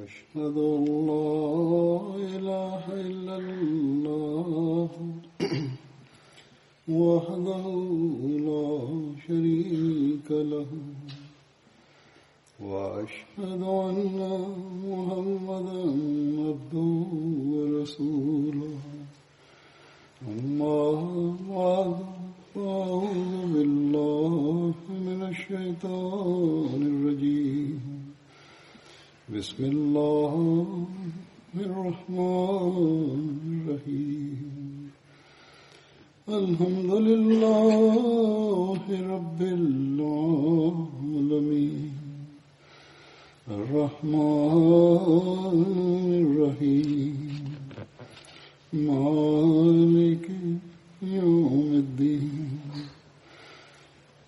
أشهد أن لا إله إلا الله وحده لا شريك له وأشهد أن محمدا عبده ورسوله أما بعد فأعوذ بالله من الشيطان الرجيم بسم الله الرحمن الرحيم الحمد لله رب العالمين الرحمن الرحيم مالك يوم الدين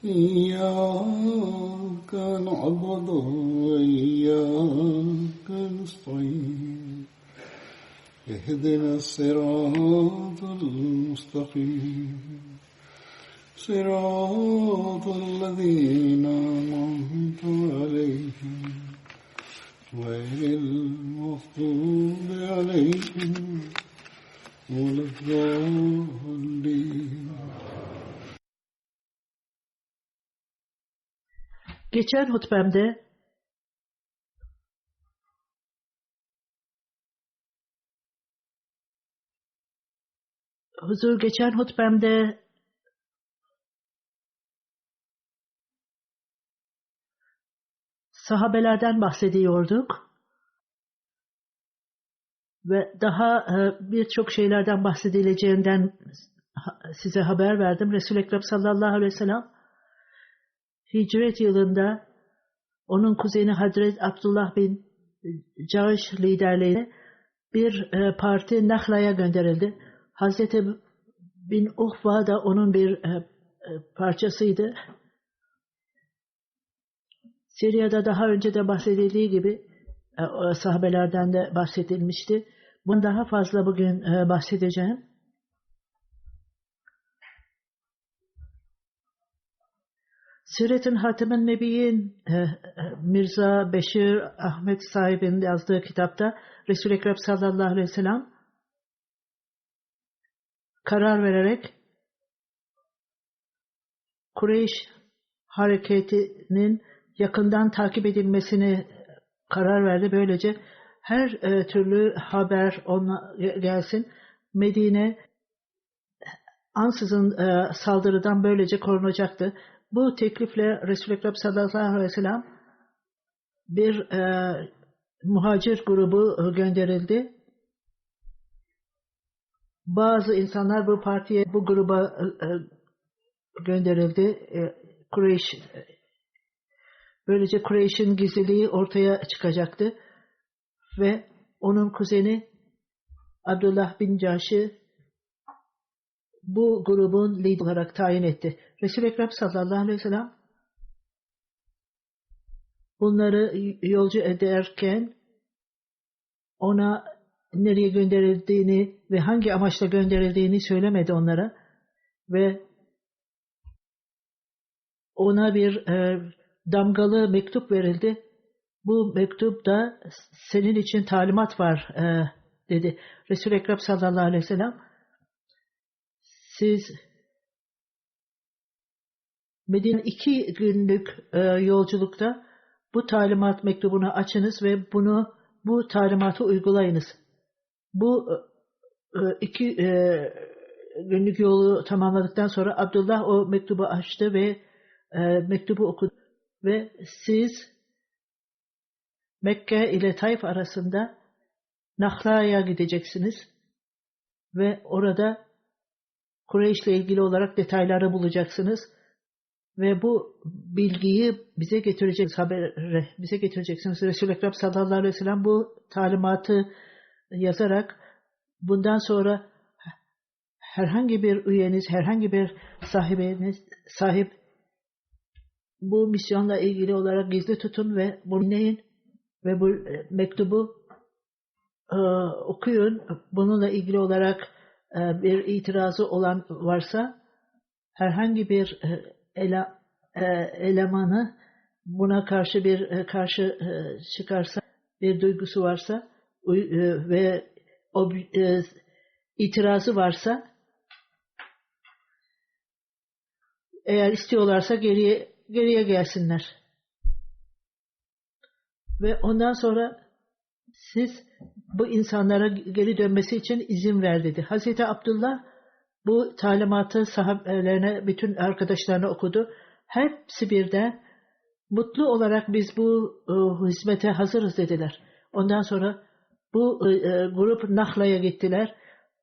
إياك نعبد وإياك نستعين اهدنا الصراط المستقيم صراط الذين أنعمت عليهم غير المغضوب عليهم ولا الضالين. Geçen hutbemde sahabelerden bahsediyorduk ve daha birçok şeylerden bahsedileceğinden size haber verdim. Resul-i Ekrem sallallahu aleyhi ve sellem Hicret yılında onun kuzeni Hazret Abdullah bin Cahş liderliğiyle bir parti Nahla'ya gönderildi. Hazreti bin Uhva da onun bir parçasıydı. Sirya'da daha önce de bahsedildiği gibi sahabelerden de bahsedilmişti. Bundan daha fazla bugün bahsedeceğim. Siret-i Hatem-i Nebiyy'in Mirza Beşir Ahmet sahibinin yazdığı kitapta Resul-i Ekrem sallallahu aleyhi ve sellem karar vererek Kureyş hareketinin yakından takip edilmesini karar verdi. Böylece her türlü haber ona gelsin. Medine ansızın saldırıdan böylece korunacaktı. Bu teklifle Resul-i Ekrem sallallahu aleyhi ve sellem bir muhacir grubu gönderildi. Bazı insanlar bu partiye, bu gruba gönderildi. Böylece Kureyş'in gizliliği ortaya çıkacaktı. Ve onun kuzeni Abdullah bin Cahş'ı bu grubun lider olarak tayin etti. Resul-i Ekrem sallallahu aleyhi ve sellem bunları yolcu ederken ona nereye gönderildiğini ve hangi amaçla gönderildiğini söylemedi onlara. Ve ona bir damgalı mektup verildi. Bu mektupta senin için talimat var dedi. Resul-i Ekrem sallallahu aleyhi ve sellem siz Medine'nin 2 günlük yolculukta bu talimat mektubunu açınız ve bu talimatı uygulayınız. Bu 2 günlük yolu tamamladıktan sonra Abdullah o mektubu açtı ve mektubu okudu ve siz Mekke ile Taif arasında Nahla'ya gideceksiniz ve orada Kureyş'le ilgili olarak detayları bulacaksınız ve bu bilgiyi bize getireceksiniz. Resul-i Ekrem sallallahu aleyhi ve sellem bu talimatı yazarak bundan sonra herhangi bir üyeniz, herhangi bir sahip bu misyonla ilgili olarak gizli tutun ve bunu dinleyin ve bu mektubu okuyun. Bununla ilgili olarak bir itirazı olan varsa herhangi bir elemanı buna karşı çıkarsa bir duygusu varsa ve o itirazı varsa, eğer istiyorlarsa geriye gelsinler. Ve ondan sonra siz bu insanlara geri dönmesi için izin ver dedi. Hazreti Abdullah bu talimatı sahabelerine, bütün arkadaşlarına okudu. Hepsi birden mutlu olarak biz bu hizmete hazırız dediler. Ondan sonra bu grup Nahla'ya gittiler.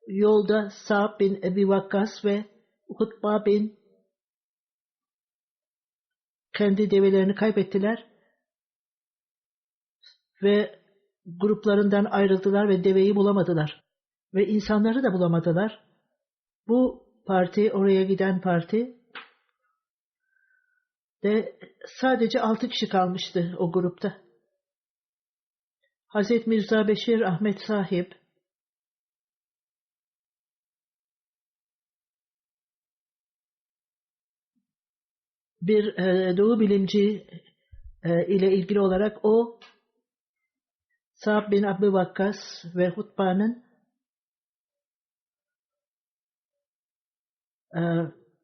Yolda Sa'd bin Ebi Vakkas ve Hutba bin kendi develerini kaybettiler ve gruplarından ayrıldılar ve deveyi bulamadılar. Ve insanları da bulamadılar. Bu parti, oraya giden parti de sadece 6 kişi kalmıştı o grupta. Hazreti Mirza Beşir Ahmet Sahip bir doğu bilimci ile ilgili olarak o Sa'd bin Abi Vakkas ve Hutba'nın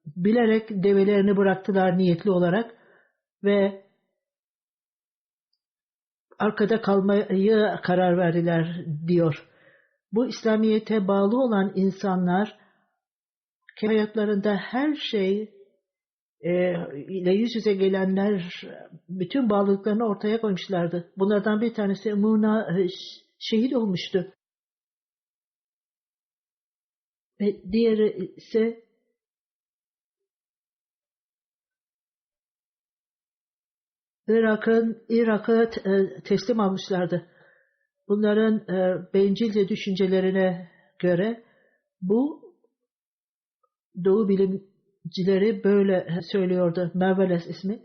bilerek develerini bıraktılar niyetli olarak ve arkada kalmayı karar verdiler diyor. Bu İslamiyet'e bağlı olan insanlar hayatlarında her şey ile yüz yüze gelenler bütün bağlılıklarını ortaya koymuşlardı. Bunlardan bir tanesi Muna şehit olmuştu. Ve diğeri ise Irak'a teslim almışlardı. Bunların bencilce düşüncelerine göre bu Doğu bilimcileri böyle söylüyordu. Marvelous ismi.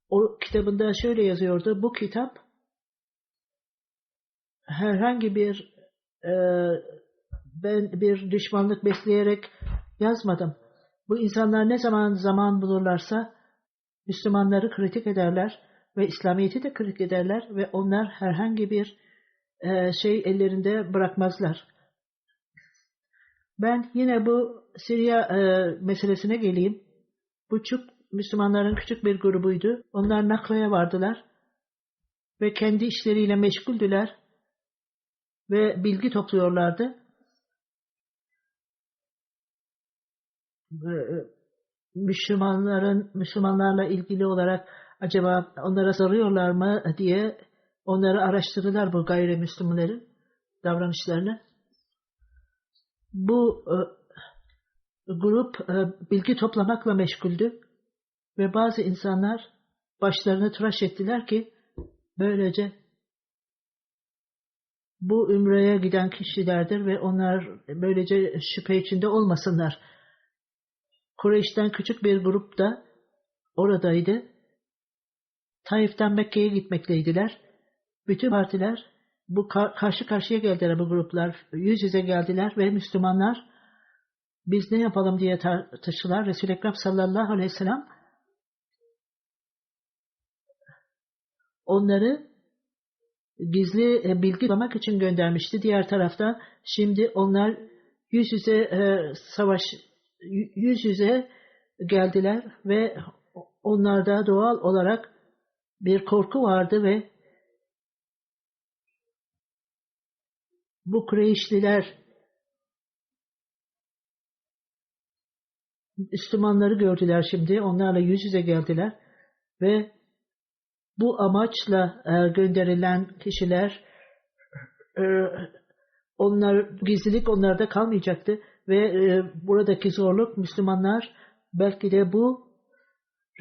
O kitabında şöyle yazıyordu. Bu kitap herhangi bir ben bir düşmanlık besleyerek yazmadım. Bu insanlar ne zaman bulurlarsa Müslümanları kritik ederler ve İslamiyet'i de kritik ederler ve onlar herhangi bir şey ellerinde bırakmazlar. Ben yine bu Siriya meselesine geleyim. Bu Müslümanların küçük bir grubuydu. Onlar Nakla'ya vardılar ve kendi işleriyle meşguldüler ve bilgi topluyorlardı. Müslümanlarla ilgili olarak acaba onlara soruyorlar mı diye onları araştırdılar, bu gayrimüslimlerin davranışlarını. Bu grup bilgi toplamakla meşguldü ve bazı insanlar başlarını tıraş ettiler ki böylece bu ümreye giden kişilerdir ve onlar böylece şüphe içinde olmasınlar. Kureyş'ten küçük bir grup da oradaydı. Taif'ten Mekke'ye gitmekteydiler. Bütün partiler bu karşı karşıya geldiler, bu gruplar. Yüz yüze geldiler ve Müslümanlar biz ne yapalım diye tartıştılar. Resul-i Ekrem sallallahu aleyhi ve sellem onları gizli bilgi toplamak için göndermişti. Diğer tarafta şimdi onlar yüz yüze geldiler ve onlarda doğal olarak bir korku vardı ve bu Kureyşliler Müslümanları gördüler şimdi. Onlarla yüz yüze geldiler ve bu amaçla gönderilen kişiler gizlilik onlarda kalmayacaktı ve buradaki zorluk Müslümanlar belki de bu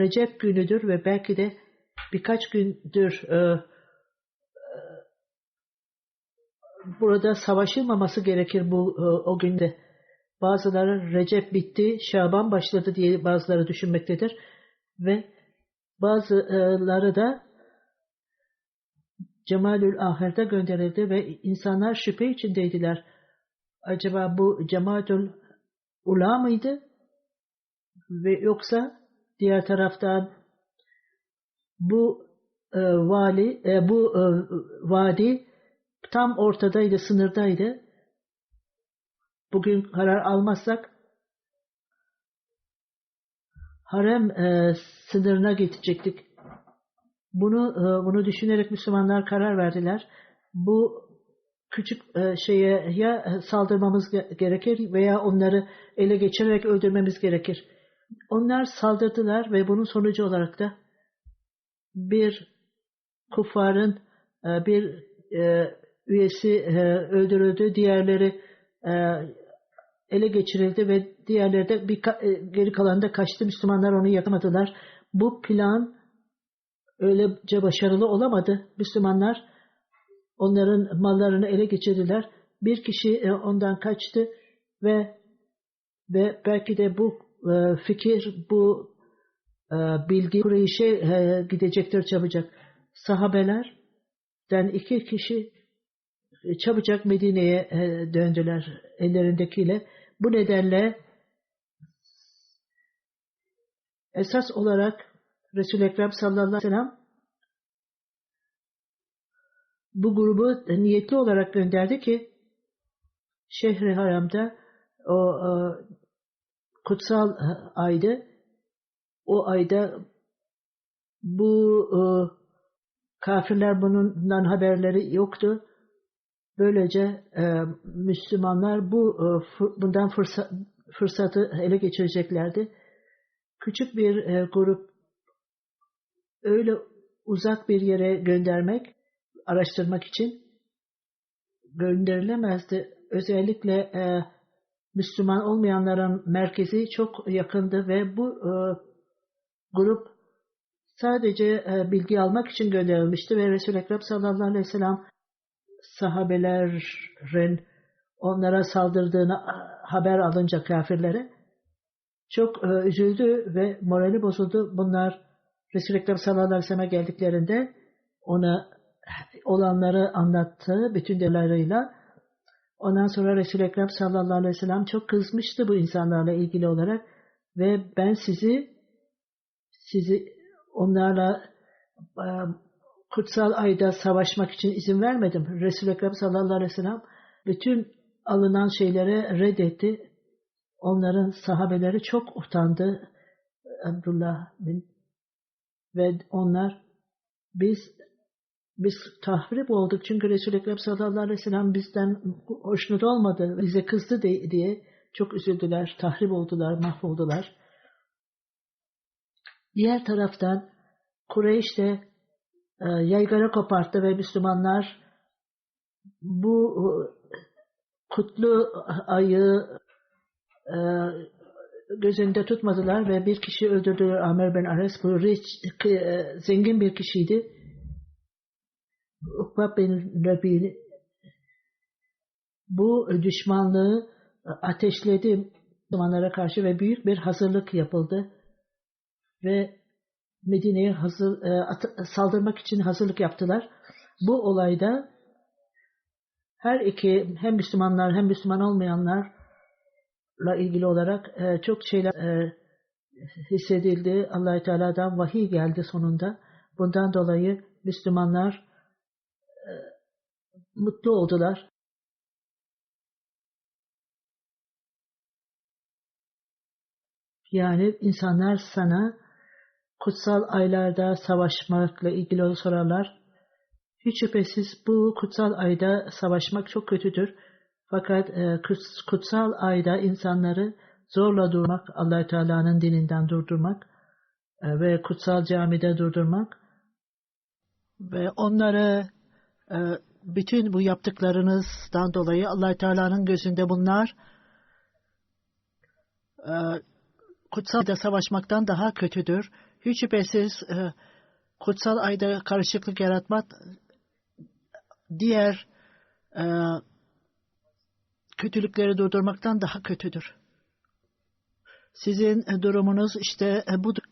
Recep günüdür ve belki de birkaç gündür burada savaşılmaması gerekir o günde. Bazıları Recep bitti, Şaban başladı diye bazıları düşünmektedir ve bazıları da Cemalül Ahir'de gönderildi ve insanlar şüphe içindeydiler. Acaba bu Cemalül Ula mıydı? Ve yoksa diğer taraftan bu vadi tam ortadaydı, sınırdaydı. Bugün karar almazsak harem sınırına gidecektik. Bunu düşünerek Müslümanlar karar verdiler. Bu küçük şeye ya saldırmamız gerekir veya onları ele geçirerek öldürmemiz gerekir. Onlar saldırdılar ve bunun sonucu olarak da bir kuffarın bir üyesi öldürüldü, diğerleri ele geçirildi ve diğerleri de geri kalanı da kaçtı. Müslümanlar onu yakamadılar. Bu plan öylece başarılı olamadı. Müslümanlar onların mallarını ele geçirdiler. Bir kişi ondan kaçtı ve belki de bu fikir, bu bilgi Kureyş'e gidecektir çabucak. Sahabelerden 2 kişi çabucak Medine'ye döndüler ellerindekiyle. Bu nedenle esas olarak Resul-i Ekrem sallallahu aleyhi ve sellem bu grubu niyetli olarak gönderdi ki Şehri Haram'da o kutsal aydı. O ayda bu kafirler bundan haberleri yoktu. Böylece Müslümanlar bundan fırsatı ele geçireceklerdi. Küçük bir grup öyle uzak bir yere göndermek, araştırmak için gönderilemezdi. Özellikle Müslüman olmayanların merkezi çok yakındı ve bu grup sadece bilgi almak için gönderilmişti ve Resul-i Ekrem sallallahu aleyhi ve sellem sahabelerin onlara saldırdığını haber alınca kafirlere çok üzüldü ve morali bozuldu. Bunlar Resul-i Ekrem sallallahu aleyhi ve sellem'e geldiklerinde ona olanları anlattı bütün detaylarıyla. Ondan sonra Resul-i Ekrem sallallahu aleyhi ve sellem çok kızmıştı bu insanlarla ilgili olarak ve ben sizi onlarla kutsal ayda savaşmak için izin vermedim. Resul-i Ekrem sallallahu aleyhi ve sellem bütün alınan şeylere reddetti. Onların sahabeleri çok utandı. Abdullah bin ve onlar biz tahrip olduk çünkü Resul-i Ekrem sallallahu aleyhi ve sellem bizden hoşnut olmadı, bize kızdı diye çok üzüldüler, tahrip oldular, mahvoldular. Diğer taraftan Kureyş de yaygara koparttı ve Müslümanlar bu kutlu ayı gözünde tutmadılar ve bir kişi öldürdüler. Amer bin Ares, bu zengin bir kişiydi. Ukba bin Rabi bu düşmanlığı ateşledi Müslümanlara karşı ve büyük bir hazırlık yapıldı ve Medine'ye saldırmak için hazırlık yaptılar. Bu olayda her iki hem Müslümanlar hem Müslüman olmayanlarla ilgili olarak çok şeyler hissedildi. Allah-u Teala'dan vahiy geldi sonunda. Bundan dolayı Müslümanlar mutlu oldular. Yani insanlar sana kutsal aylarda savaşmakla ilgili sorarlar. Hiç şüphesiz bu kutsal ayda savaşmak çok kötüdür. Fakat kutsal ayda insanları zorla durmak, Allah-u Teala'nın dininden durdurmak ve kutsal camide durdurmak ve onları bütün bu yaptıklarınızdan dolayı Allah-u Teala'nın gözünde bunlar kutsal ayda savaşmaktan daha kötüdür. Hiç şüphesiz kutsal ayda karışıklık yaratmak diğer kötülükleri durdurmaktan daha kötüdür. Sizin durumunuz işte budur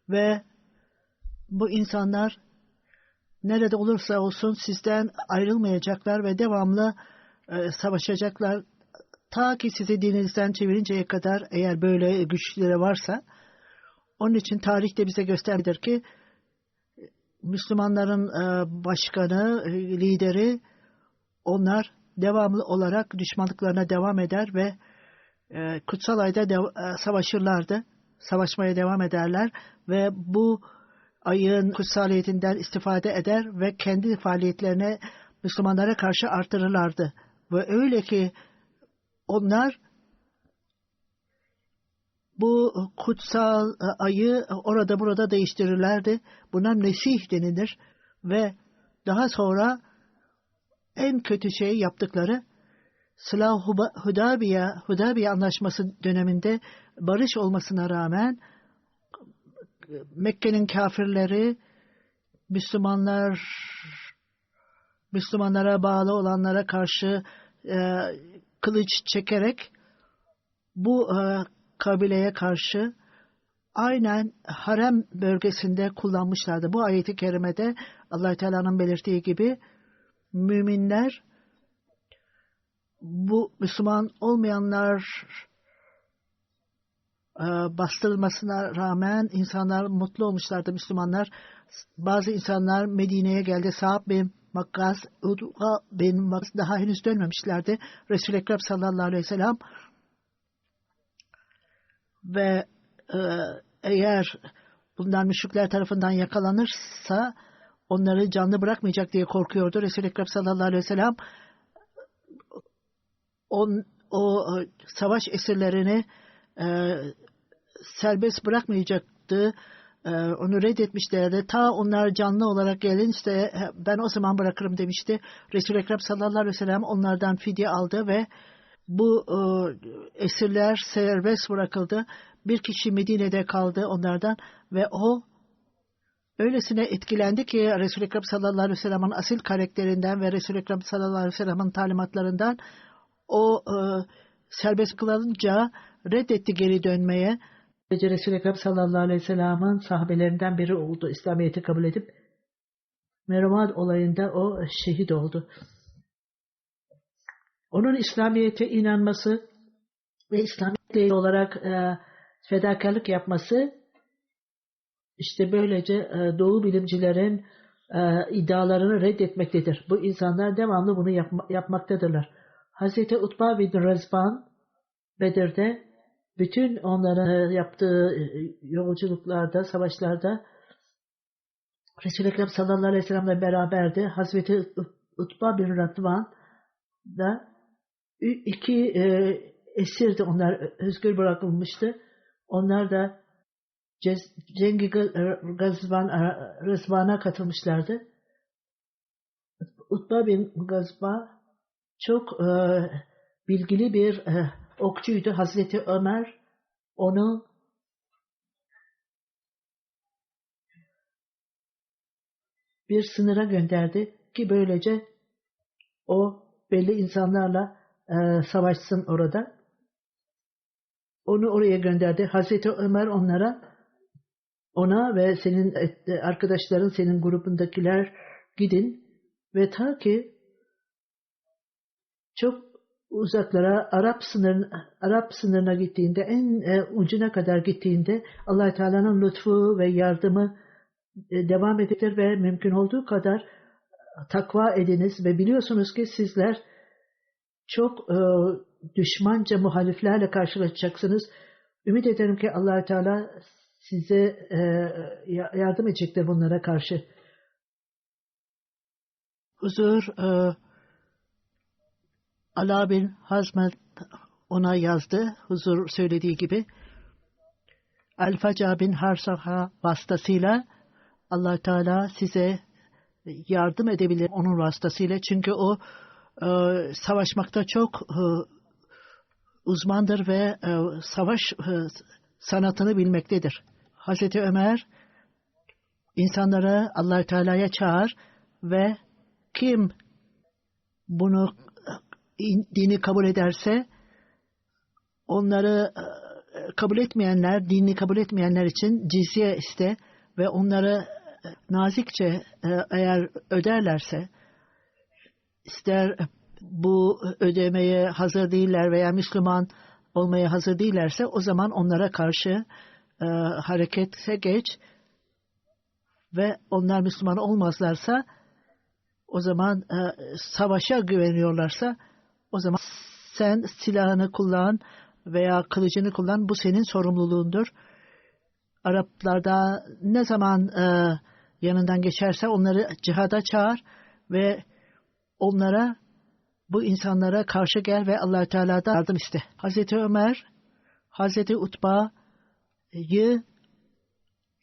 ve bu insanlar nerede olursa olsun sizden ayrılmayacaklar ve devamlı savaşacaklar. Ta ki sizi dininizden çevirinceye kadar eğer böyle güçleri varsa. Onun için tarihte bize gösterdir ki Müslümanların başkanı, lideri, onlar devamlı olarak düşmanlıklarına devam eder ve kutsal ayda savaşırlardı. Savaşmaya devam ederler ve bu ayın kutsaliyetinden istifade eder ve kendi faaliyetlerine Müslümanlara karşı artırırlardı. Ve öyle ki onlar bu kutsal ayı orada burada değiştirirlerdi. Buna nesih denilir ve daha sonra en kötü şey yaptıkları Hudaybiye Anlaşması döneminde barış olmasına rağmen Mekke'nin kafirleri Müslümanlara bağlı olanlara karşı kılıç çekerek bu kabileye karşı aynen harem bölgesinde kullanmışlardı. Bu ayet-i kerimede Allah Teala'nın belirttiği gibi müminler bu Müslüman olmayanlar bastırılmasına rağmen insanlar mutlu olmuşlardı, Müslümanlar. Bazı insanlar Medine'ye geldi. Sa'd bin Makkaz, Udva bin Makkaz daha henüz dönmemişlerdi. Resul-i Ekrem sallallahu aleyhi ve sellem ve eğer bunlar müşrikler tarafından yakalanırsa onları canlı bırakmayacak diye korkuyordu. Resul-i Ekrem sallallahu aleyhi ve sellem o savaş esirlerini serbest bırakmayacaktı. Onu reddetmişlerdi. Ta onlar canlı olarak gelince ben o zaman bırakırım demişti. Resul-i Ekrem sallallahu aleyhi ve sellem onlardan fidye aldı ve bu esirler serbest bırakıldı. Bir kişi Medine'de kaldı onlardan ve o öylesine etkilendi ki Resul-i Ekrem sallallahu aleyhi ve sellem'in asil karakterinden ve Resul-i Ekrem sallallahu aleyhi ve sellem'in talimatlarından o serbest kılınca reddetti geri dönmeye. Resul-i Ekrem sallallahu aleyhi ve sellem'in sahabelerinden biri oldu. İslamiyet'i kabul edip Mervad olayında o şehit oldu. Onun İslamiyet'e inanması ve İslamiyet'le olarak fedakarlık yapması işte böylece Doğu bilimcilerin iddialarını reddetmektedir. Bu insanlar devamlı bunu yapmaktadırlar. Hazreti Utba bin Razban Bedir'de bütün onların yaptığı yolculuklarda, savaşlarda Resul-i Ekrem sallallahu aleyhi ve sellem'le beraberdi. Hazreti Utba bin Razban da iki esirdi, onlar özgür bırakılmıştı. Onlar da Cengi Gazvan'a katılmışlardı. Utba bin Gazva çok bilgili bir okçuydu. Hazreti Ömer onu bir sınıra gönderdi ki böylece o belli insanlarla savaşsın orada. Onu oraya gönderdi. Hazreti Ömer ona ve senin arkadaşların, senin grubundakiler gidin ve ta ki çok uzaklara Arap sınırına gittiğinde, en ucuna kadar gittiğinde Allah Teala'nın lütfu ve yardımı devam edilir ve mümkün olduğu kadar takva ediniz ve biliyorsunuz ki sizler çok düşmanca muhaliflerle karşılaşacaksınız. Ümit ederim ki Allah Teala size yardım edecektir bunlara karşı. Huzur Ala bin Hazmet ona yazdı. Huzur söylediği gibi Al-Faca bin Harsaha vasıtasıyla Allah Teala size yardım edebilir onun vasıtasıyla. Çünkü o savaşmakta çok uzmandır ve savaş sanatını bilmektedir. Hazreti Ömer insanları Allah Teala'ya çağır ve kim bunu dini kabul ederse onları kabul etmeyenler, dinini kabul etmeyenler için cizye iste ve onları nazikçe eğer öderlerse, ister bu ödemeye hazır değiller veya Müslüman olmaya hazır değillerse o zaman onlara karşı harekete geç ve onlar Müslüman olmazlarsa, o zaman savaşa güveniyorlarsa, o zaman sen silahını kullan veya kılıcını kullan, bu senin sorumluluğundur. Araplarda ne zaman yanından geçerse onları cihada çağır ve onlara, bu insanlara karşı gel ve Allah-u Teala'dan yardım iste. Hazreti Ömer, Hazreti Utba'yı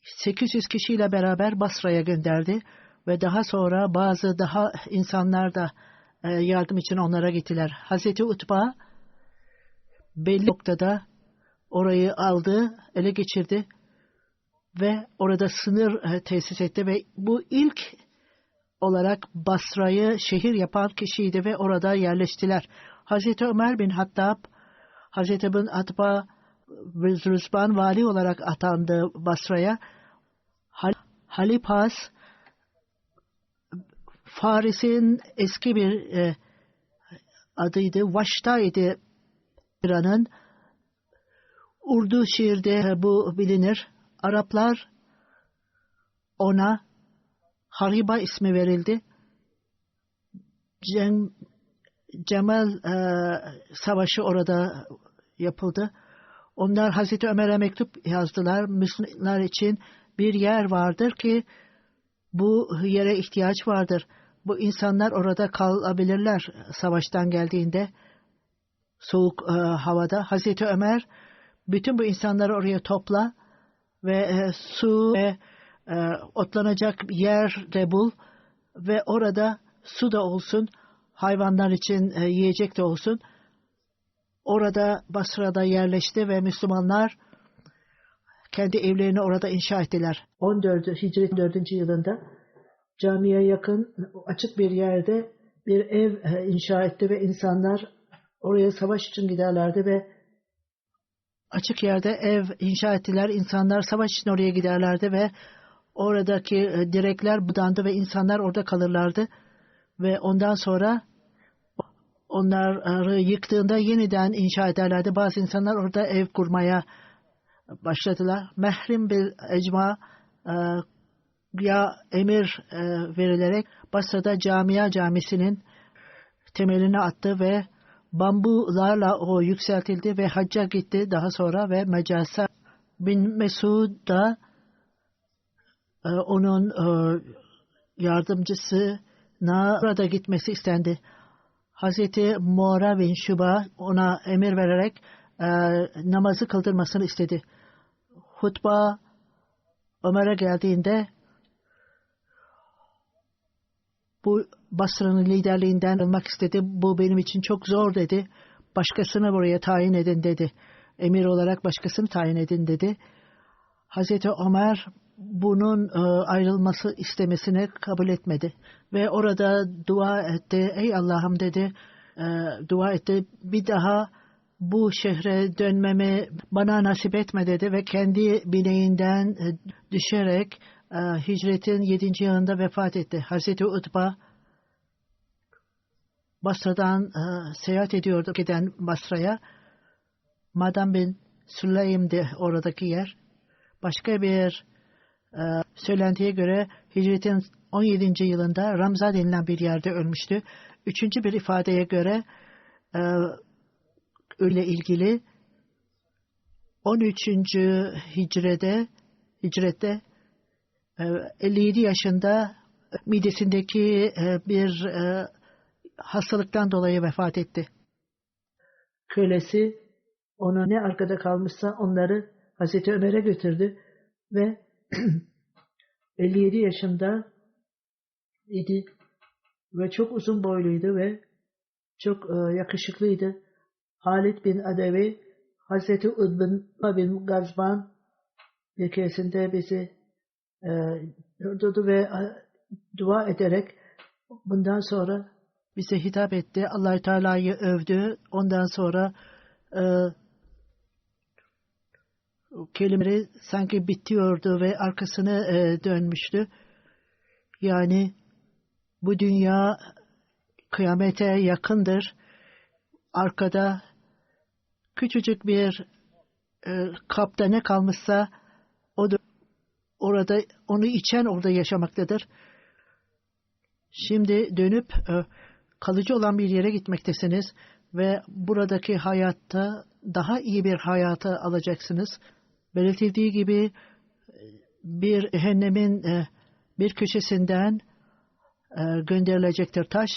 800 kişiyle beraber Basra'ya gönderdi ve daha sonra bazı daha insanlar da yardım için onlara gittiler. Hazreti Utba belli noktada orayı aldı, ele geçirdi ve orada sınır tesis etti ve bu ilk olarak Basra'yı şehir yapan kişiydi ve orada yerleştiler. Hazreti Ömer bin Hattab, Hazreti bin Atba Rızban vali olarak atandı Basra'ya. Halipas, Faris'in eski bir adıydı. Vaşta'ydı İran'ın. Urdu şiirde bu bilinir. Araplar ona Hariba ismi verildi. Cemal Savaşı orada yapıldı. Onlar Hazreti Ömer'e mektup yazdılar. Müslümanlar için bir yer vardır ki bu yere ihtiyaç vardır. Bu insanlar orada kalabilirler savaştan geldiğinde, soğuk havada. Hazreti Ömer, bütün bu insanları oraya topla ve su ve otlanacak yer de bul ve orada su da olsun, hayvanlar için yiyecek de olsun. Orada Basra'da yerleşti ve Müslümanlar kendi evlerini orada inşa ettiler. 14 Hicret 4. yılında camiye yakın açık bir yerde bir ev inşa etti ve insanlar oraya savaş için giderlerdi ve açık yerde ev inşa ettiler. İnsanlar savaş için oraya giderlerdi ve oradaki direkler budandı ve insanlar orada kalırlardı ve ondan sonra onları yıktığında yeniden inşa ederlerdi. Bazı insanlar orada ev kurmaya başladılar. Mehrim bil ecma ya emir verilerek Basra'da Camisinin temelini attı ve bambularla o yükseltildi ve hacca gitti daha sonra ve Mecasa bin Mesud da onun yardımcısına burada gitmesi istendi. Hazreti Muara bin Şuba ona emir vererek namazı kıldırmasını istedi. Hutba Ömer'e geldiğinde bu Basra'nın liderliğinden almak istedi. Bu benim için çok zor dedi. Başkasını buraya tayin edin dedi. Emir olarak başkasını tayin edin dedi. Hazreti Ömer bunun ayrılması istemesini kabul etmedi. Ve orada dua etti. Ey Allah'ım dedi. Dua etti. Bir daha bu şehre dönmemi bana nasip etme dedi. Ve kendi bineğinden düşerek hicretin 7. yılında vefat etti. Hazreti Utba Basra'dan seyahat ediyordu. Giden Basra'ya. Madam bin Süleym'di oradaki yer. Başka bir söylentiye göre hicretin 17. yılında Ramza denilen bir yerde ölmüştü. Üçüncü bir ifadeye göre öyle ilgili 13. hicrette 57 yaşında midesindeki bir hastalıktan dolayı vefat etti. Kölesi ona ne arkada kalmışsa onları Hazreti Ömer'e götürdü ve 57 yaşında idi ve çok uzun boyluydu ve çok yakışıklıydı. Halid bin Adevi, Hazreti Udbin bin Gazban bir keresinde bizi durdu ve dua ederek bundan sonra bize hitap etti. Allah-u Teala'yı övdü. Ondan sonra kelimeleri sanki bitiyordu ve arkasını dönmüştü. Yani bu dünya kıyamete yakındır. Arkada küçücük bir kapta ne kalmışsa orada onu içen orada yaşamaktadır. Şimdi dönüp kalıcı olan bir yere gitmektesiniz ve buradaki hayatta daha iyi bir hayata alacaksınız. Belirtildiği gibi bir cehennemin bir köşesinden gönderilecektir taş.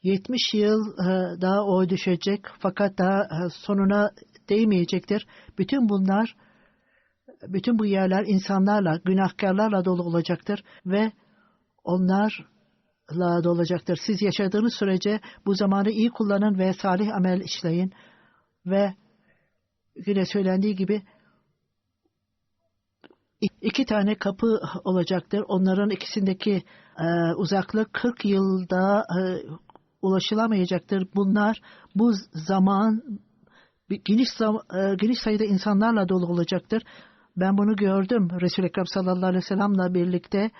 70 yıl daha o düşecek fakat daha sonuna değmeyecektir. Bütün bu yerler insanlarla, günahkarlarla dolu olacaktır ve onlarla dolacaktır. Siz yaşadığınız sürece bu zamanı iyi kullanın ve salih amel işleyin ve yine söylendiği gibi 2 tane kapı olacaktır. Onların ikisindeki uzaklık 40 yılda ulaşılamayacaktır. Bu zaman geniş sayıda insanlarla dolu olacaktır. Ben bunu gördüm. Resul-i Ekrem sallallahu aleyhi ve sellem'le birlikte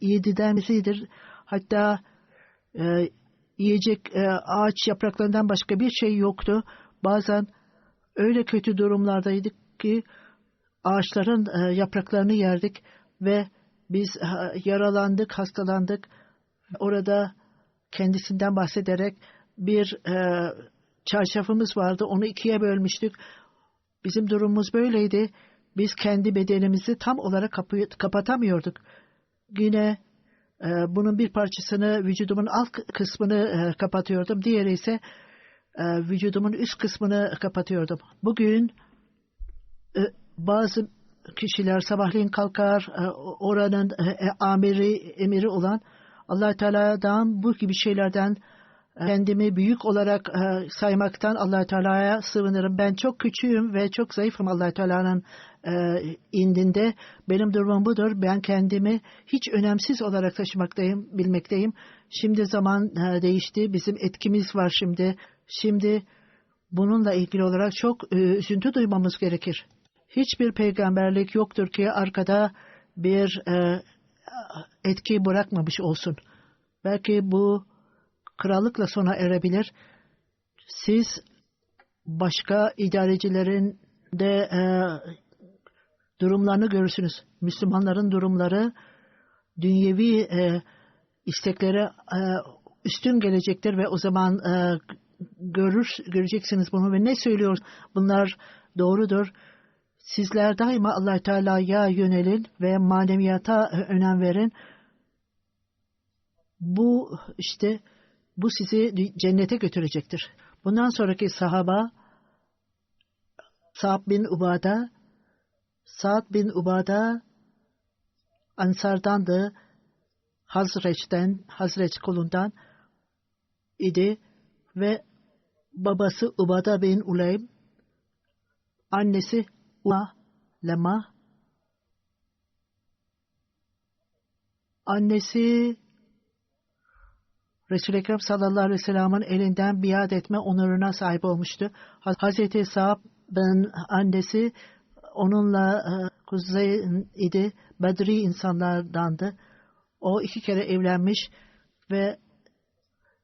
7'den biridir. Hatta yiyecek ağaç yapraklarından başka bir şey yoktu. Bazen öyle kötü durumlardaydık ki ağaçların yapraklarını yerdik ve biz yaralandık, hastalandık. Orada kendisinden bahsederek bir çarşafımız vardı. Onu 2'ye bölmüştük. Bizim durumumuz böyleydi. Biz kendi bedenimizi tam olarak kapatamıyorduk. Yine bunun bir parçasını vücudumun alt kısmını kapatıyordum. Diğeri ise vücudumun üst kısmını kapatıyordum. Bugün bazı kişiler sabahleyin kalkar, oranın emiri olan Allah-u Teala'dan bu gibi şeylerden kendimi büyük olarak saymaktan Allah-u Teala'ya sığınırım. Ben çok küçüğüm ve çok zayıfım Allah-u Teala'nın indinde. Benim durumum budur. Ben kendimi hiç önemsiz olarak taşımaktayım, bilmekteyim. Şimdi zaman değişti. Bizim etkimiz var şimdi. Şimdi bununla ilgili olarak çok üzüntü duymamız gerekir. Hiçbir peygamberlik yoktur ki arkada bir etki bırakmamış olsun. Belki bu krallıkla sona erebilir. Siz başka idarecilerin de durumlarını görürsünüz. Müslümanların durumları dünyevi isteklere üstün gelecektir ve o zaman göreceksiniz bunu ve ne söylüyor? Bunlar doğrudur. Sizler daima Allah-u Teala'ya yönelin ve maneviyata önem verin. Bu sizi cennete götürecektir. Bundan sonraki sahaba Sa'd bin Ubada Ansar'dandı. Hazreç kolundan idi ve babası Ubada bin Uleym, annesi Lema, annesi Resul-i Ekrem sallallahu aleyhi ve sellem'in elinden biat etme onuruna sahip olmuştu. Hazreti Sa'd'ın annesi onunla kuzeyn idi. Bedri insanlardandı. O 2 kere evlenmiş ve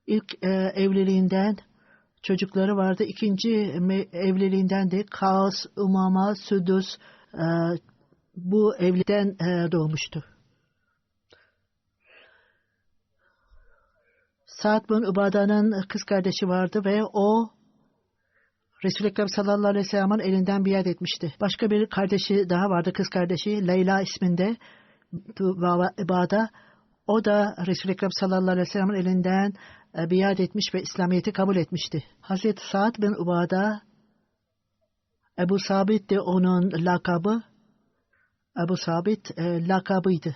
ilk evliliğinden çocukları vardı. İkinci evliliğinden de Kaos, Umama, Südüs bu evlilikten doğmuştu. Sa'd bin Ubada'nın kız kardeşi vardı ve o Resul-i Ekrem sallallahu aleyhi ve sellem'in elinden biat etmişti. Başka bir kardeşi daha vardı, kız kardeşi Leyla isminde Ubada. O da Resul-i Ekrem sallallahu aleyhi ve sellem'in elinden biat etmiş ve İslamiyet'i kabul etmişti. Hazreti Sa'd bin Ubada, Ebu Sabit de onun lakabı. Ebu Sabit lakabıydı.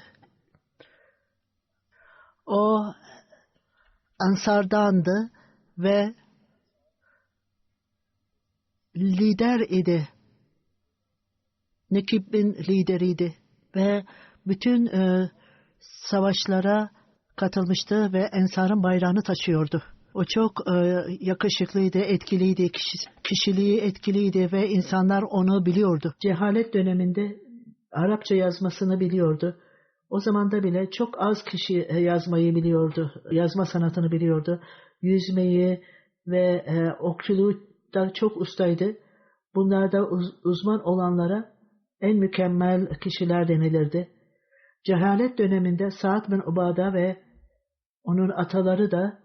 O Ansar'dandı ve lider idi. Nekib'in lideriydi ve bütün savaşlara katılmıştı ve Ensar'ın bayrağını taşıyordu. O çok yakışıklıydı, etkiliydi, kişiliği etkiliydi ve insanlar onu biliyordu. Cehalet döneminde Arapça yazmasını biliyordu. O zamanda bile çok az kişi yazmayı biliyordu, yazma sanatını biliyordu. Yüzmeyi ve okçuluğu da çok ustaydı. Bunlarda uzman olanlara en mükemmel kişiler denilirdi. Cehalet döneminde Sa'd bin Ubada ve onun ataları da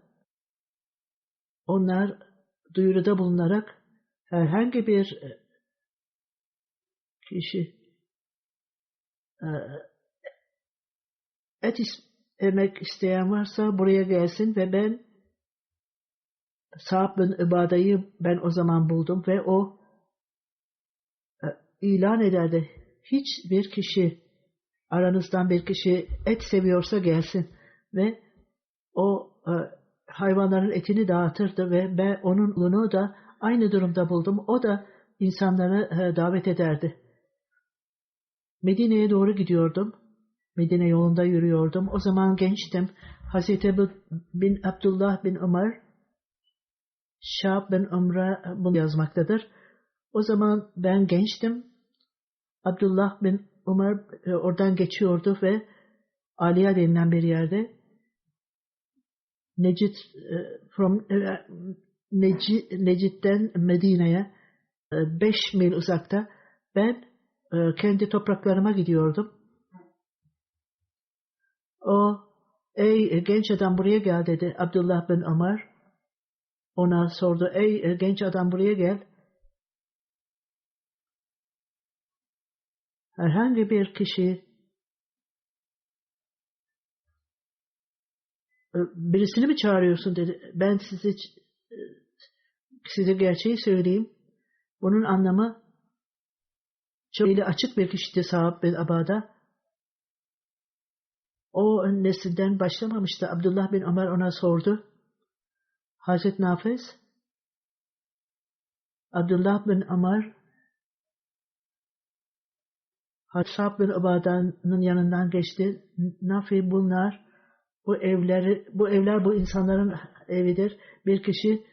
onlar duyuruda bulunarak herhangi bir kişi et yemek isteyen varsa buraya gelsin ve ben Sa'd bin Ubada'yı ben o zaman buldum ve o ilan ederdi. Hiçbir kişi aranızdan bir kişi et seviyorsa gelsin ve o hayvanların etini dağıtırdı ve ben onu da aynı durumda buldum. O da insanları davet ederdi. Medine'ye doğru gidiyordum. Medine yolunda yürüyordum. O zaman gençtim. Hazreti bin Abdullah bin Ömer Şahab bin Ömr'e bunu yazmaktadır. O zaman ben gençtim. Abdullah bin Ömer oradan geçiyordu ve Aliye denilen bir yerde Necid'den Medine'ye 5 mil uzakta ben kendi topraklarıma gidiyordum. O, ey genç adam buraya gel dedi Abdullah bin Ömer. Ona sordu, ey genç adam buraya gel. Herhangi bir kişi birisini mi çağırıyorsun dedi. Ben size gerçeği söyleyeyim. Bunun anlamı çok eli açık bir kişiydi Sa'd bin Ubada. O nesilden başlamamıştı. Abdullah bin Ömer ona sordu. Hazreti Nafiz, Abdullah bin Ömer Sa'd bin Ubada'nın yanından geçti. Nafi bunlar, bu evler bu insanların evidir. Bir kişi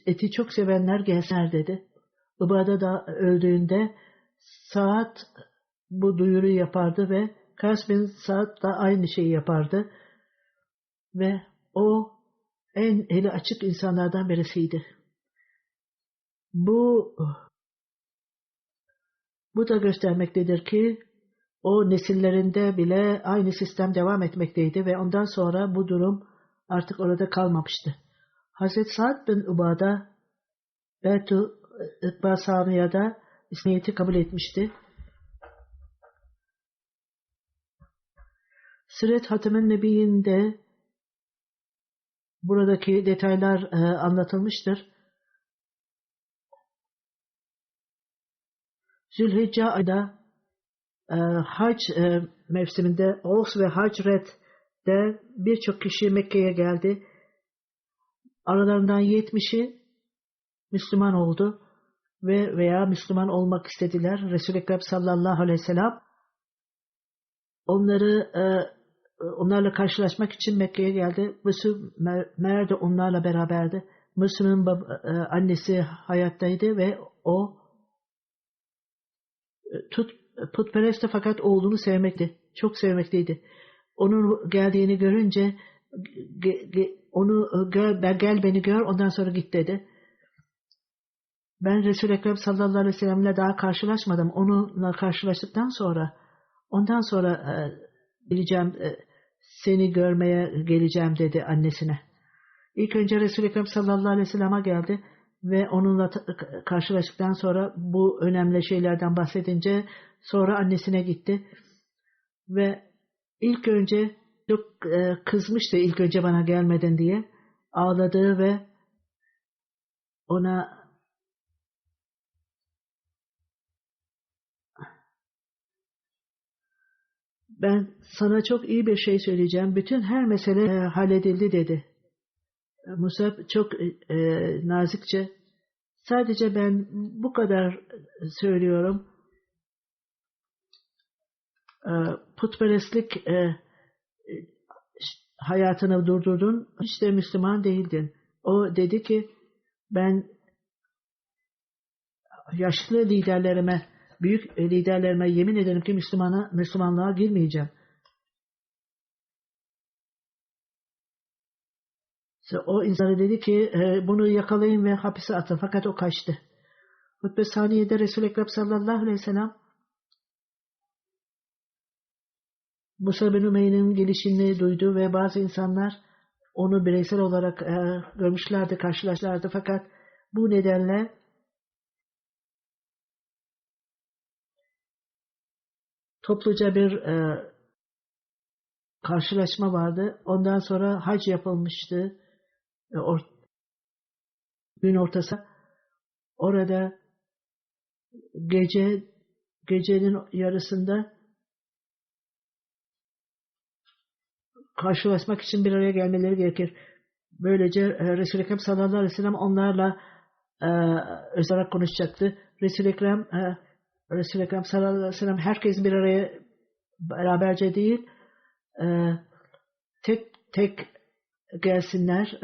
eti çok sevenler gelsinler dedi. Ubada da öldüğünde Sa'd bu duyuruyu yapardı ve Kas bin Sa'd da aynı şeyi yapardı. Ve o en eli açık insanlardan birisiydi. Bu da göstermektedir ki o nesillerinde bile aynı sistem devam etmekteydi ve ondan sonra bu durum artık orada kalmamıştı. Hazreti Sa'd bin Ubada Betu İkbal Samiye'de İslamiyet'i kabul etmişti. Siret Hatem-i Nebi'inde buradaki detaylar anlatılmıştır. Zülhicce ayda hac mevsiminde Oğuz ve Hacret'te birçok kişi Mekke'ye geldi. Aralarından 70'i Müslüman oldu veya Müslüman olmak istediler. Resul-i Ekrem sallallahu aleyhi ve sellem onlarla karşılaşmak için Mekke'ye geldi. Müslüman de onlarla beraberdi. Müslüman'ın annesi hayattaydı ve o putperestti fakat oğlunu sevmekti. Çok sevmekteydi. Onun geldiğini görünce gel beni gör ondan sonra git dedi. Ben Resul-i Ekrem sallallahu aleyhi ve sellem'le daha karşılaşmadım. Onunla karşılaştıktan sonra ondan sonra geleceğim seni görmeye geleceğim dedi annesine. İlk önce Resul-i Ekrem sallallahu aleyhi ve sellem'e geldi ve onunla karşılaştıktan sonra bu önemli şeylerden bahsedince sonra annesine gitti ve ilk önce çok kızmıştı ilk önce bana gelmeden diye ağladı ve ona ben sana çok iyi bir şey söyleyeceğim. Bütün her mesele halledildi dedi. Musab çok nazikçe sadece ben bu kadar söylüyorum. Putperestlik hayatını durdurdun. Hiç de Müslüman değildin. O dedi ki ben yaşlı liderlerime, büyük liderlerime yemin ederim ki Müslümanlığa girmeyeceğim. O insana dedi ki bunu yakalayın ve hapise atın. Fakat o kaçtı. Hutbe saniyede Resul-i Ekrem sallallahu aleyhi ve sellem Musa bin Ümeyr'in gelişini duydu ve bazı insanlar onu bireysel olarak görmüşlerdi, karşılaştılardı. Fakat bu nedenle topluca bir karşılaşma vardı. Ondan sonra hac yapılmıştı. Gün ortası. Orada gecenin yarısında karşılaşmak için bir araya gelmeleri gerekir. Böylece Resul-i Ekrem sallallahu aleyhi ve sellem onlarla özel olarak konuşacaktı. Resul-i Ekrem sallallahu aleyhi ve sellem herkes bir araya beraberce değil, tek tek gelsinler,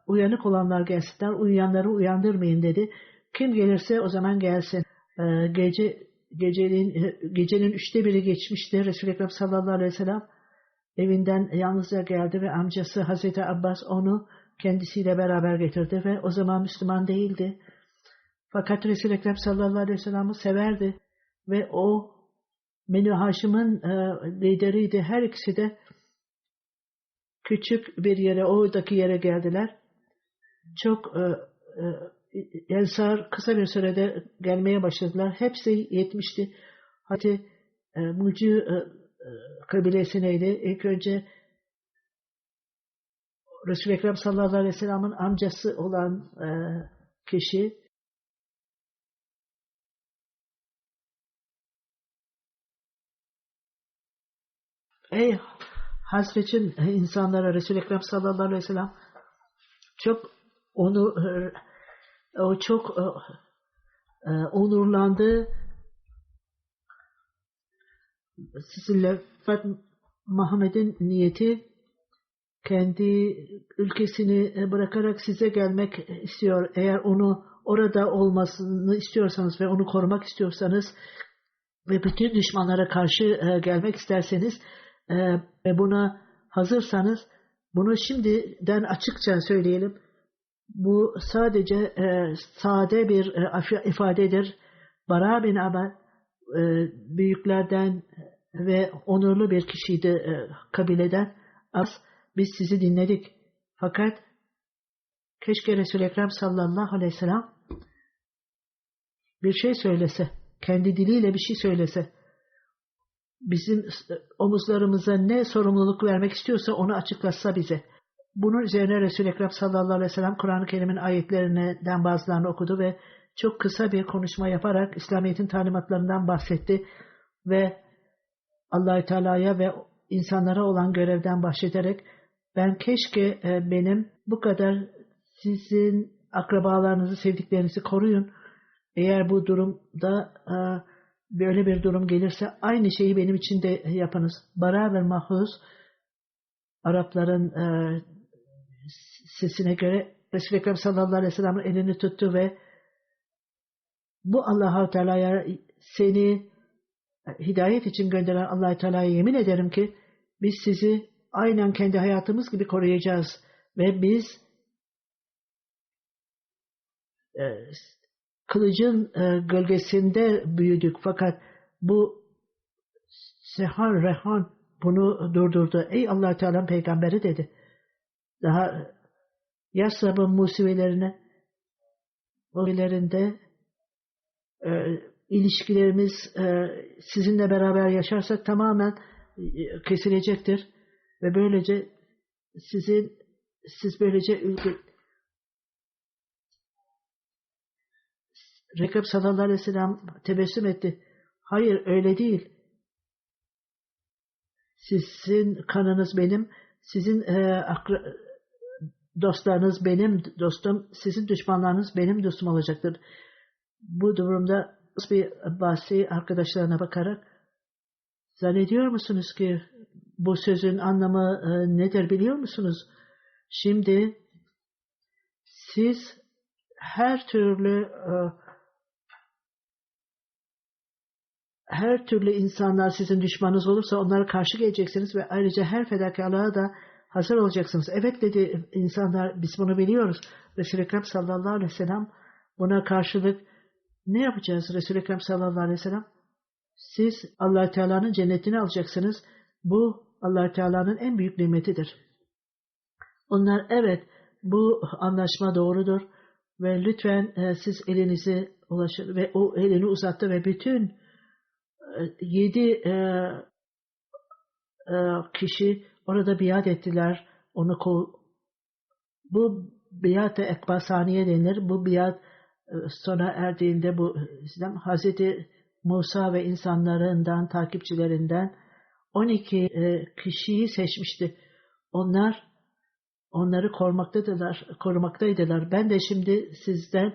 uyanık olanlar gelsinler, uyuyanları uyandırmayın dedi. Kim gelirse o zaman gelsin. Gecenin 1/3 geçmişti. Resul-i Ekrem sallallahu aleyhi ve sellem evinden yalnızca geldi ve amcası Hazreti Abbas onu kendisiyle beraber getirdi ve o zaman Müslüman değildi. Fakat Resul-i Ekrem sallallahu aleyhi ve sellem'i severdi ve o Beni Haşim'in lideriydi. Her ikisi de küçük bir yere, oradaki yere geldiler. Çok Ensar kısa bir sürede gelmeye başladılar. Hepsi yetmişti. Hatta Mucu kabilesineydi. İlk önce Resul-i Ekrem sallallahu aleyhi ve sellem'in amcası olan kişi ey Hazretin insanlara Resul-i Ekrem sallallahu aleyhi ve sellem çok o çok onurlandı. Sizinle Muhammed'in niyeti kendi ülkesini bırakarak size gelmek istiyor. Eğer onu orada olmasını istiyorsanız ve onu korumak istiyorsanız ve bütün düşmanlara karşı gelmek isterseniz ve buna hazırsanız bunu şimdiden açıkça söyleyelim. Bu sadece sade bir ifadedir. Bara bin Abad büyüklerden ve onurlu bir kişiydi kabileden. Biz sizi dinledik. Fakat keşke Resul-i Ekrem sallallahu aleyhi ve sellem bir şey söylese, kendi diliyle bir şey söylese, bizim omuzlarımıza ne sorumluluk vermek istiyorsa onu açıklatsa bize. Bunun üzerine Resul-i Ekrem sallallahu aleyhi ve sellem Kur'an-ı Kerim'in ayetlerinden bazılarını okudu ve çok kısa bir konuşma yaparak İslamiyet'in talimatlarından bahsetti ve Allah-u Teala'ya ve insanlara olan görevden bahsederek ben keşke benim bu kadar sizin akrabalarınızı, sevdiklerinizi koruyun. Eğer bu durumda böyle bir durum gelirse aynı şeyi benim için de yapınız. Bara ve Mahfuz Arapların sesine göre Resul-i Ekrem sallallahu aleyhi ve sellem'in elini tuttu ve bu Allah-u Teala'ya seni hidayet için gönderen Allah-u Teala'ya yemin ederim ki biz sizi aynen kendi hayatımız gibi koruyacağız ve biz kılıcın gölgesinde büyüdük fakat bu Sehan Rehan bunu durdurdu. Ey Allah-u Teala'nın peygamberi dedi. Daha Yasrab'ın musibelerinde ilişkilerimiz sizinle beraber yaşarsak tamamen kesilecektir ve böylece siz böylece Rekab sallallahu aleyhi ve sellem tebessüm etti. Hayır öyle değil. Sizin kanınız benim, sizin dostlarınız benim dostum, sizin düşmanlarınız benim dostum olacaktır. Bu durumda bir Abbasi arkadaşlarına bakarak zannediyor musunuz ki bu sözün anlamı nedir biliyor musunuz? Şimdi siz her türlü insanlar sizin düşmanınız olursa onlara karşı geleceksiniz ve ayrıca her fedakarlığa da hazır olacaksınız. Evet dedi insanlar, biz bunu biliyoruz. Resul-i Ekrem sallallahu aleyhi ve sellem buna karşılık ne yapacağız Resul-i Ekrem sallallahu aleyhi ve sellem? Siz Allah Teala'nın cennetini alacaksınız. Bu Allah Teala'nın en büyük nimetidir. Onlar evet bu anlaşma doğrudur ve lütfen siz elinizi ulaşın ve o elini uzattı ve bütün 7 kişi orada biat ettiler. Bu biat-ı ekbasaniye denir. Bu biat sona erdiğinde bu İslam Hazreti Musa ve insanlarından, takipçilerinden 12 kişiyi seçmişti. Onları korumaktaydılar. Ben de şimdi sizden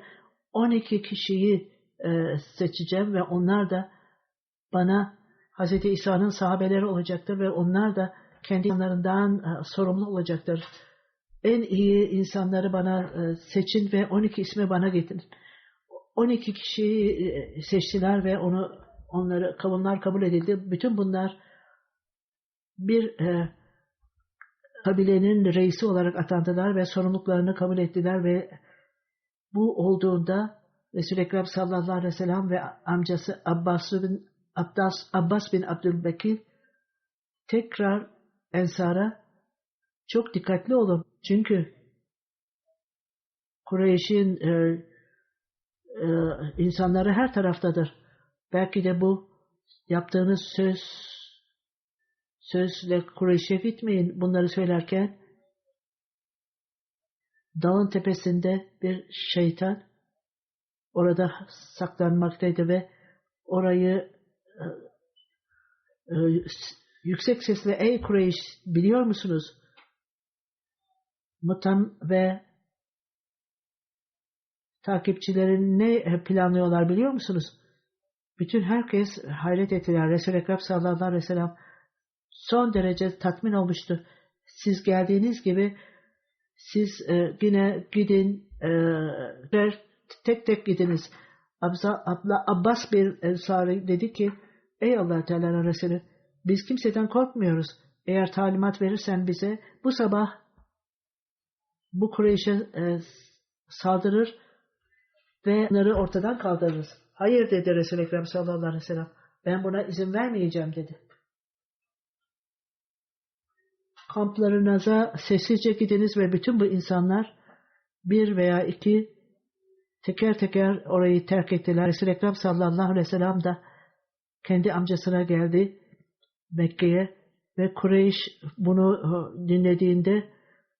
12 kişiyi seçeceğim ve onlar da bana Hz. İsa'nın sahabeleri olacaktır ve onlar da kendi insanlarından sorumlu olacaktır. En iyi insanları bana seçin ve 12 ismi bana getirin. 12 kişiyi seçtiler ve onları kabul edildi. Bütün bunlar bir kabilenin reisi olarak atandılar ve sorumluluklarını kabul ettiler ve bu olduğunda Resul-i Ekrem sallallahu aleyhi ve sellem ve amcası Abbas bin Abdülbekir tekrar Ensar'a çok dikkatli olun. Çünkü Kureyş'in insanları her taraftadır. Belki de bu yaptığınız sözle Kureyş'e gitmeyin. Bunları söylerken dağın tepesinde bir şeytan orada saklanmaktaydı ve orayı yüksek sesle ey Kureyş biliyor musunuz? Mutam ve takipçilerin ne planlıyorlar biliyor musunuz? Bütün herkes hayret ettiler. Resul-i Ekrem sallallahu aleyhi ve sellem son derece tatmin olmuştu. Siz geldiğiniz gibi siz yine gidin tek tek gidiniz. Abbas bir Ensari dedi ki ey Allah Teala'nın Resulü biz kimseden korkmuyoruz. Eğer talimat verirsen bize bu sabah bu Kureyş'e saldırır ve onları ortadan kaldırırız. Hayır dedi Resul-i Ekrem sallallahu aleyhi ve sellem. Ben buna izin vermeyeceğim dedi. Kamplarınıza sessizce gidiniz ve bütün bu insanlar bir veya iki teker teker orayı terk ettiler. Resul-i Ekrem sallallahu aleyhi ve sellem de kendi amcasına geldi Mekke'ye ve Kureyş bunu dinlediğinde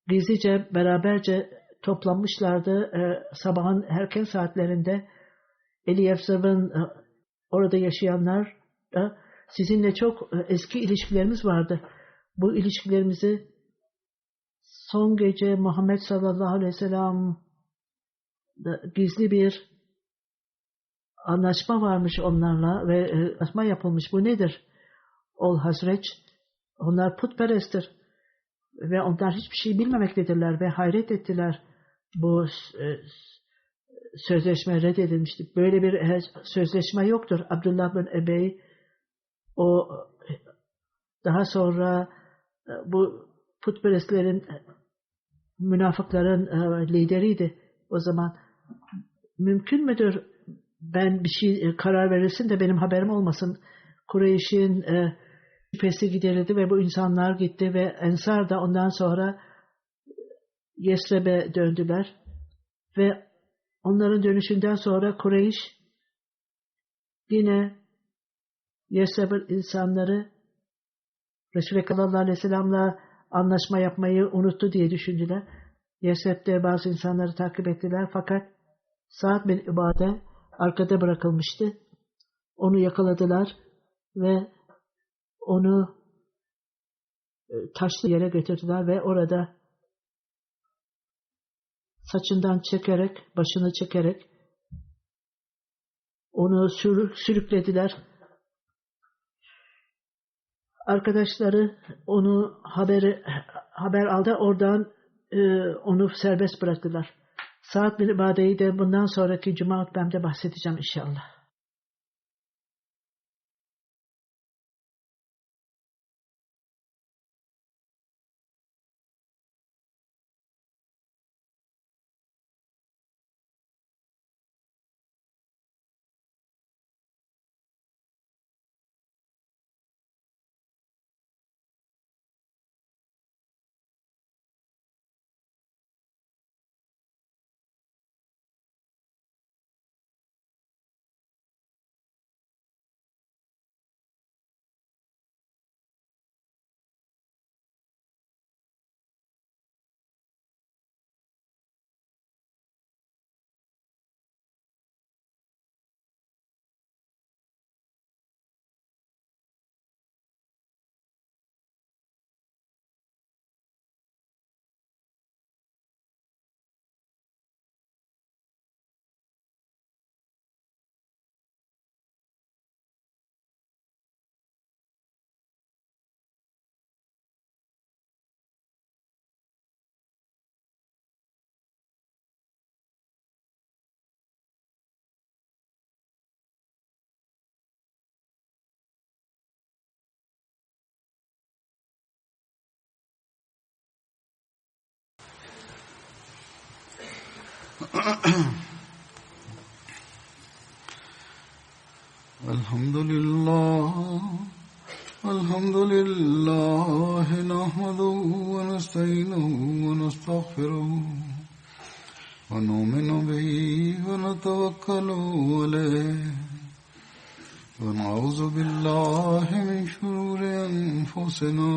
gizlice beraberce toplanmışlardı. Sabahın erken saatlerinde Eliyefzab'ın orada yaşayanlar da sizinle çok eski ilişkilerimiz vardı. Bu ilişkilerimizi son gece Muhammed sallallahu aleyhi ve sellem gizli bir anlaşma varmış onlarla ve anlaşma yapılmış. Bu nedir? Ol Hazreç. Onlar putperesttir. Ve onlar hiçbir şey bilmemektedirler ve hayret ettiler. Bu sözleşme reddedilmişti. Böyle bir sözleşme yoktur. Abdullah bin Ebey o daha sonra bu putperestlerin münafıkların lideriydi. O zaman mümkün müdür ben bir şey karar verirsin de benim haberim olmasın. Kureyş'in şüphesi giderildi ve bu insanlar gitti ve Ensar da ondan sonra Yesreb'e döndüler ve onların dönüşünden sonra Kureyş yine Yesreb'in insanları Resul-i Ekrem sallallahu aleyhi ve sellem'le anlaşma yapmayı unuttu diye düşündüler. Yesreb'de bazı insanları takip ettiler fakat Sa'd bin Ubade arkada bırakılmıştı. Onu yakaladılar ve onu taşlı yere götürdüler ve orada saçından çekerek, başını çekerek onu sürüklediler. Arkadaşları onu haber aldı, oradan onu serbest bıraktılar. Sa'd bin Ubade'yi de bundan sonraki Cuma hutbemde bahsedeceğim inşallah. الحمد لله نحمده ونستعينه ونستغفره ونؤمن به ونتوكل عليه ونعوذ بالله من شرور أنفسنا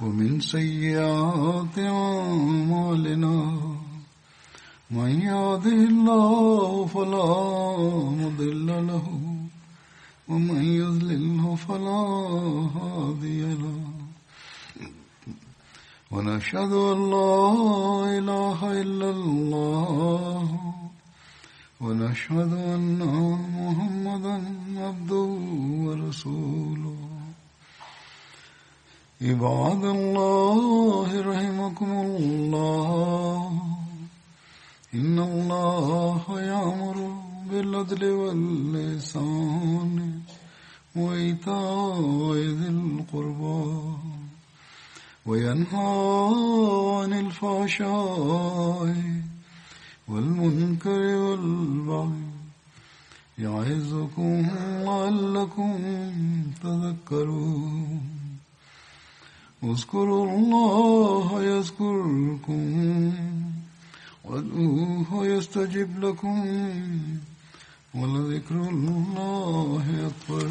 ومن سيئات أعمالنا من يهده الله فلا مضل له ومن يضلله فلا هادي له ونشهد أن لا إله إلا الله ونشهد أن محمدا عبده ورسوله عباد الله رحمكم الله إن الله يأمر بالعدل والإحسان وإيتاء ذي القربى وينهى عن الفحشاء والمنكر والبغي يعظكم لعلكم تذكرون اذكروا الله يذكركم وادعوه يستجب لكم ولذكر الله أكبر